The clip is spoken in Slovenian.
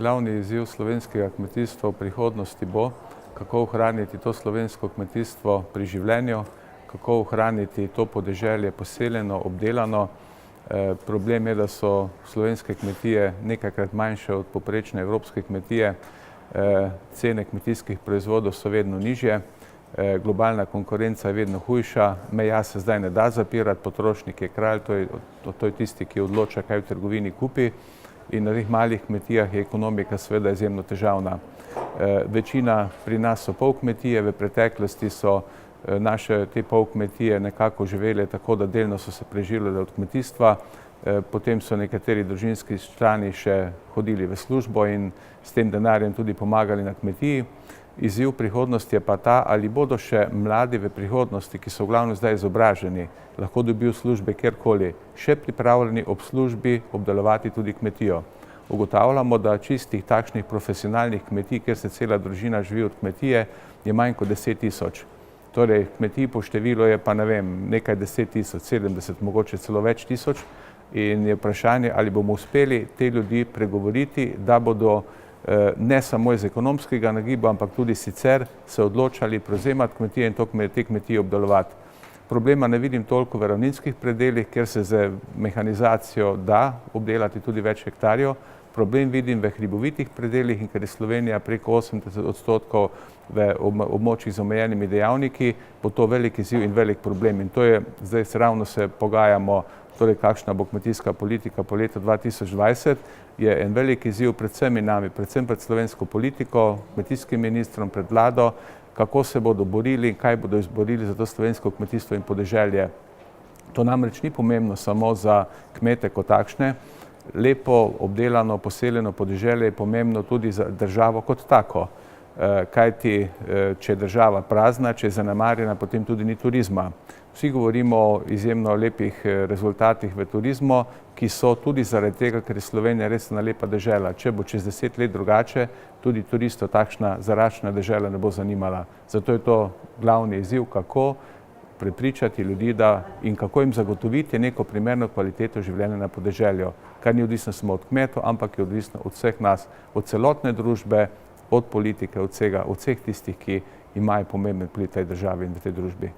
glavni izziv slovenskega kmetijstva v prihodnosti bo, kako ohraniti to slovensko kmetijstvo pri življenju, kako ohraniti to podeželje poseljeno, obdelano. Problem je, da so slovenske kmetije nekajkrat manjše od povprečne evropske kmetije, cene kmetijskih proizvodov so vedno nižje, globalna konkurenca je vedno hujša, meja se zdaj ne da zapirati, potrošnik je kralj, to je tisti, ki odloča, kaj v trgovini kupi, in na teh malih kmetijah je ekonomika seveda izjemno težavna. Večina pri nas so polkmetije, v preteklosti so naše te polkmetije nekako živele tako, da delno so se preživljale od kmetijstva, potem so nekateri družinski člani še hodili v službo in s tem denarjem tudi pomagali na kmetiji. Izziv prihodnosti je pa ta, ali bodo še mladi v prihodnosti, ki so v glavnem zdaj izobraženi, lahko dobijo službe kjerkoli, še pripravljeni ob službi obdelovati tudi kmetijo. Ugotavljamo, da čistih takšnih profesionalnih kmetij, kjer se cela družina živi od kmetije, je manj kot 10 tisoč. Torej, kmetij po številu je pa, ne vem, nekaj 10 tisoč, 70, mogoče celo več tisoč, in je vprašanje, ali bomo uspeli te ljudi pregovoriti, da bodo ne samo iz ekonomskega nagiba, ampak tudi sicer se odločali prevzemati kmetije in te kmetije obdelovati. Problema ne vidim toliko v ravninskih predelih, kjer se z mehanizacijo da obdelati tudi več hektarjev. Problem vidim v hribovitih predelih, in ker je Slovenija preko 80% v območjih z omejenimi dejavniki, bo to velik izziv in velik problem. In to je, zdaj ravno se pogajamo, torej kakšna bo kmetijska politika po letu 2020, je en velik izziv pred vsemi nami, predvsem pred slovensko politiko, kmetijskim ministrom, pred vlado, kako se bodo borili in kaj bodo izborili za to slovensko kmetijstvo in podeželje. To namreč ni pomembno samo za kmete kot takšne, lepo obdelano, poseljeno podeželje je pomembno tudi za državo kot tako. Kajti, če je država prazna, če je zanemarjena, potem tudi ni turizma. Vsi govorimo o izjemno lepih rezultatih v turizmu, ki so tudi zaradi tega, ker je Slovenija res ena lepa dežela. Če bo čez 10 let drugače, tudi turistov takšna zaračena dežela ne bo zanimala. Zato je to glavni izziv, kako prepričati ljudi in kako jim zagotoviti neko primerno kvaliteto življenja na podeželju, kar ni odvisno samo od kmetov, ampak je odvisno od vseh nas, od celotne družbe, od politike, od vseh tistih, ki imajo pomemben vpliv v tej državi in v tej družbi.